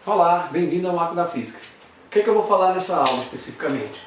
Olá, bem-vindo ao Marco da Física. O que é que eu vou falar nessa aula especificamente?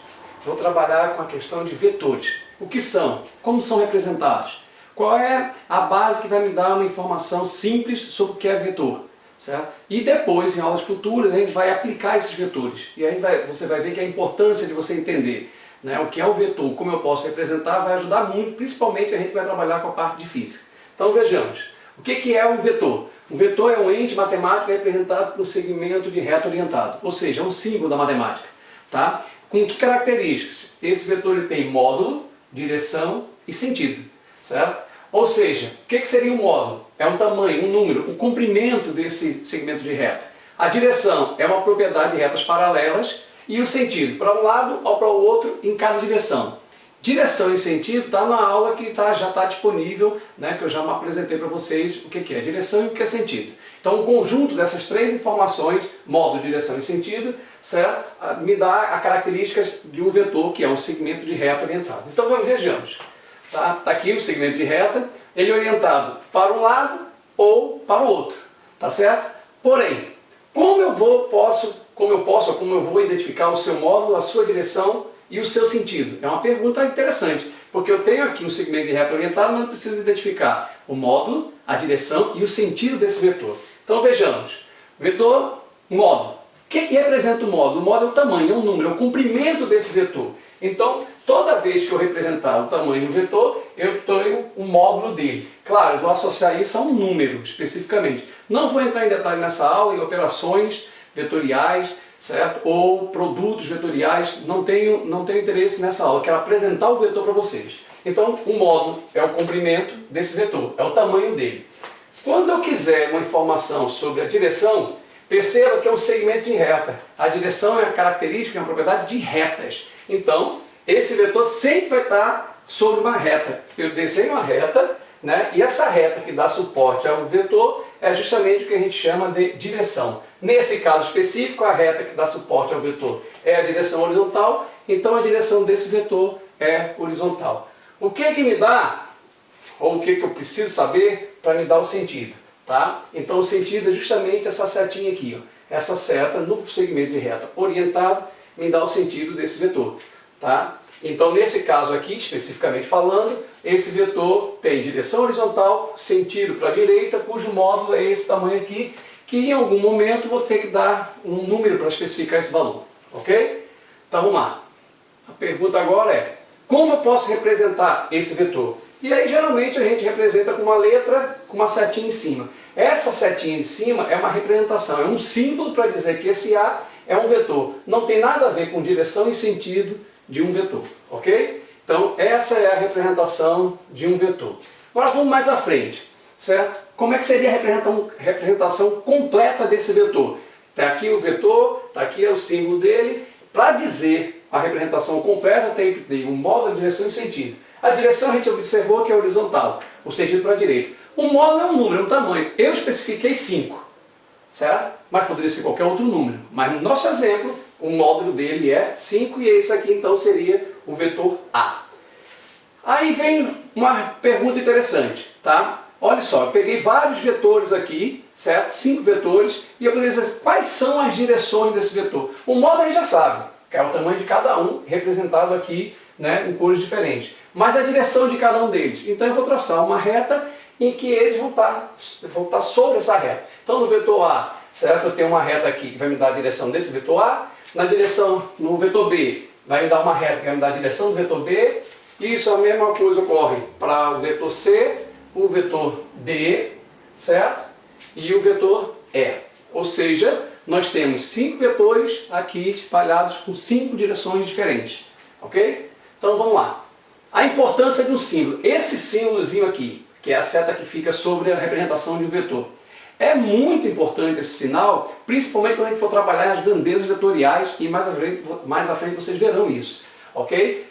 Vou trabalhar com a questão de vetores. O que são? Como são representados? Qual é a base que vai me dar uma informação simples sobre o que é vetor? Certo? E depois, em aulas futuras, a gente vai aplicar esses vetores. E aí você vai ver que a importância de você entender, né, o que é o vetor, como eu posso representar, vai ajudar muito, principalmente a gente vai trabalhar com a parte de física. Então vejamos, o que é um vetor? Um vetor é um ente matemático representado no segmento de reta orientado, ou seja, é um símbolo da matemática. Tá? Com que características? Esse vetor ele tem módulo, direção e sentido. Certo? Ou seja, o que seria um módulo? É um tamanho, um número, o comprimento desse segmento de reta. A direção é uma propriedade de retas paralelas e o sentido, para um lado ou para o outro em cada direção. Direção e sentido está na aula que já está disponível, né, que eu já apresentei para vocês o que é direção e o que é sentido. Então o conjunto dessas três informações, módulo, direção e sentido, certo? Me dá as características de um vetor que é um segmento de reta orientado. Então vejamos. Tá aqui o segmento de reta, ele é orientado para um lado ou para o outro, tá certo? Porém, como eu vou identificar o seu módulo, a sua direção e o seu sentido? É uma pergunta interessante, porque eu tenho aqui um segmento de reta orientado, mas eu preciso identificar o módulo, a direção e o sentido desse vetor. Então vejamos, vetor, módulo. O que representa o módulo? O módulo é o tamanho, é um número, é o comprimento desse vetor. Então, toda vez que eu representar o tamanho do vetor, eu tenho um módulo dele. Claro, eu vou associar isso a um número, especificamente. Não vou entrar em detalhe nessa aula, em operações vetoriais, certo? Ou produtos vetoriais, não tenho interesse nessa aula, eu quero apresentar o vetor para vocês. Então, o módulo é o comprimento desse vetor, é o tamanho dele. Quando eu quiser uma informação sobre a direção, perceba que é um segmento de reta. A direção é uma característica, é uma propriedade de retas. Então, esse vetor sempre vai estar sobre uma reta. Eu desenho uma reta, né? E essa reta que dá suporte ao vetor é justamente o que a gente chama de direção. Nesse caso específico, a reta que dá suporte ao vetor é a direção horizontal, então a direção desse vetor é horizontal. O que me dá, ou o que eu preciso saber para me dar o sentido? Tá? Então o sentido é justamente essa setinha aqui, ó. Essa seta no segmento de reta orientado me dá o sentido desse vetor. Tá? Então nesse caso aqui, especificamente falando, esse vetor tem direção horizontal, sentido para a direita, cujo módulo é esse tamanho aqui, que em algum momento vou ter que dar um número para especificar esse valor. Ok? Então vamos lá. A pergunta agora é, como eu posso representar esse vetor? E aí geralmente a gente representa com uma letra, com uma setinha em cima. Essa setinha em cima é uma representação, é um símbolo para dizer que esse A é um vetor. Não tem nada a ver com direção e sentido de um vetor, ok? Então essa é a representação de um vetor. Agora vamos mais à frente, certo? Como é que seria a representação completa desse vetor? Está aqui o vetor, está aqui o símbolo dele. Para dizer a representação completa, eu tenho que ter um módulo, direção e sentido. A direção a gente observou que é horizontal, o sentido para a direita. O módulo é um número, é um tamanho. Eu especifiquei 5, certo? Mas poderia ser qualquer outro número. Mas no nosso exemplo, o módulo dele é 5 e esse aqui então seria o vetor A. Aí vem uma pergunta interessante, tá? Olha só, eu peguei vários vetores aqui, certo? 5 vetores, e eu poderia dizer quais são as direções desse vetor. O módulo a gente já sabe, que é o tamanho de cada um, representado aqui, né, em cores diferentes. Mas a direção de cada um deles. Então eu vou traçar uma reta em que eles vão estar sobre essa reta. Então no vetor A, certo? Eu tenho uma reta aqui que vai me dar a direção desse vetor A. No vetor B, vai me dar uma reta que vai me dar a direção do vetor B. E isso a mesma coisa ocorre para o vetor C, o vetor D, certo? E o vetor E. Ou seja, nós temos 5 vetores aqui espalhados com 5 direções diferentes. Ok? Então vamos lá. A importância de um símbolo. Esse símbolozinho aqui, que é a seta que fica sobre a representação de um vetor. É muito importante esse sinal, principalmente quando a gente for trabalhar as grandezas vetoriais, e mais à frente vocês verão isso. Ok?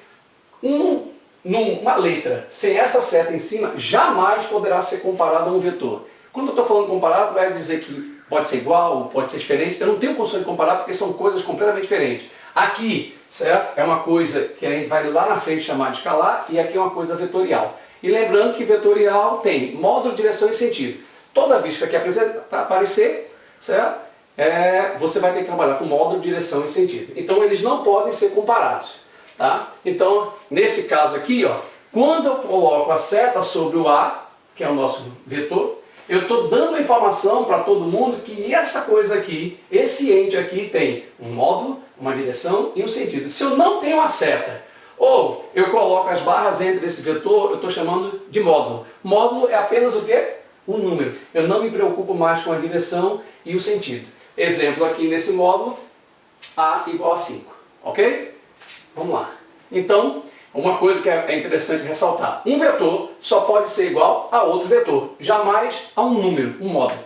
Uma letra sem essa seta em cima jamais poderá ser comparada a um vetor. Quando eu estou falando comparado, vai dizer que pode ser igual, pode ser diferente. Eu não tenho condição de comparar porque são coisas completamente diferentes. Aqui, certo? É uma coisa que a gente vai lá na frente chamar de escalar, e aqui é uma coisa vetorial. E lembrando que vetorial tem módulo, direção e sentido. Toda vez que isso aqui aparecer, certo? você vai ter que trabalhar com módulo, direção e sentido. Então eles não podem ser comparados. Tá? Então, nesse caso aqui, ó, quando eu coloco a seta sobre o A, que é o nosso vetor, eu estou dando a informação para todo mundo que essa coisa aqui, esse ente aqui tem um módulo, uma direção e um sentido. Se eu não tenho a seta, ou eu coloco as barras entre esse vetor, eu estou chamando de módulo. Módulo é apenas o quê? Um número. Eu não me preocupo mais com a direção e o sentido. Exemplo aqui nesse módulo, A igual a 5. Ok? Vamos lá. Então, uma coisa que é interessante ressaltar. Um vetor só pode ser igual a outro vetor. Jamais a um número, um módulo.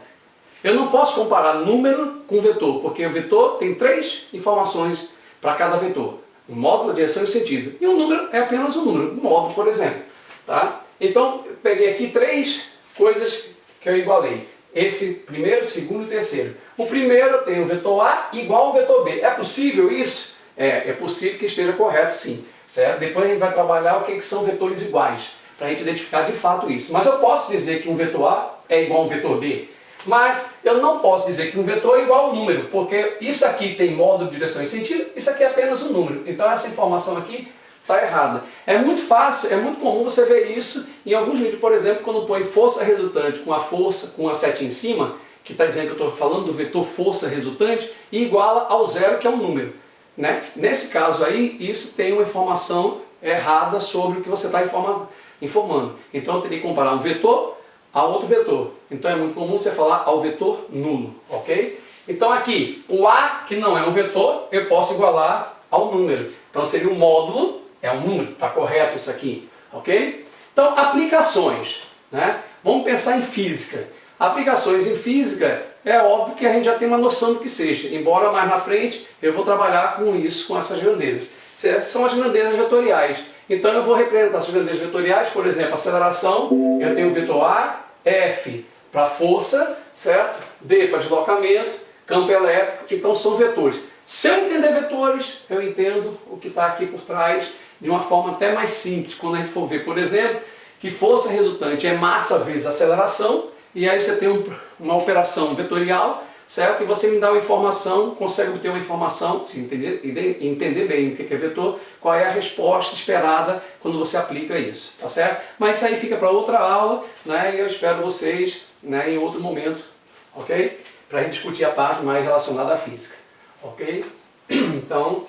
Eu não posso comparar número com vetor, porque o vetor tem 3 informações para cada vetor. O módulo, a direção e o sentido. E o número é apenas um número, um módulo, por exemplo. Tá? Então, eu peguei aqui 3 coisas que eu igualei. Esse primeiro, segundo e terceiro. O primeiro tem o vetor A igual ao vetor B. É possível isso? É possível que esteja correto, sim. Certo? Depois a gente vai trabalhar o que são vetores iguais, para a gente identificar de fato isso. Mas eu posso dizer que um vetor A é igual a um vetor B. Mas eu não posso dizer que um vetor é igual a um número, porque isso aqui tem módulo, direção e sentido, isso aqui é apenas um número. Então essa informação aqui está errada. É muito fácil, é muito comum você ver isso em alguns vídeos, por exemplo, quando põe força resultante com a setinha em cima, que está dizendo que eu estou falando do vetor força resultante, e iguala ao zero, que é um número. Né? Nesse caso aí, isso tem uma informação errada sobre o que você está informando. Então eu teria que comparar um vetor a outro vetor. Então é muito comum você falar ao vetor nulo, ok? Então aqui, o A, que não é um vetor, eu posso igualar ao número. Então seria um módulo, é um número, está correto isso aqui, ok? Então aplicações, né? Vamos pensar em física. Aplicações em física, é óbvio que a gente já tem uma noção do que seja, embora mais na frente eu vou trabalhar com isso, com essas grandezas. Certo? São as grandezas vetoriais. Então eu vou representar as grandezas vetoriais, por exemplo, aceleração, eu tenho o vetor A, F para força, certo? D para deslocamento, campo elétrico, então são vetores. Se eu entender vetores, eu entendo o que está aqui por trás de uma forma até mais simples, quando a gente for ver, por exemplo, que força resultante é massa vezes aceleração, e aí você tem uma operação vetorial, certo? E você me dá uma informação, consegue obter uma informação, se entender bem o que é vetor, qual é a resposta esperada quando você aplica isso, tá certo? Mas isso aí fica para outra aula, né? E eu espero vocês, né, em outro momento, ok? Para a gente discutir a parte mais relacionada à física, ok? Então,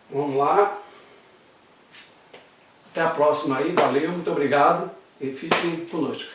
vamos lá. Até a próxima aí, valeu, muito obrigado e fiquem conosco.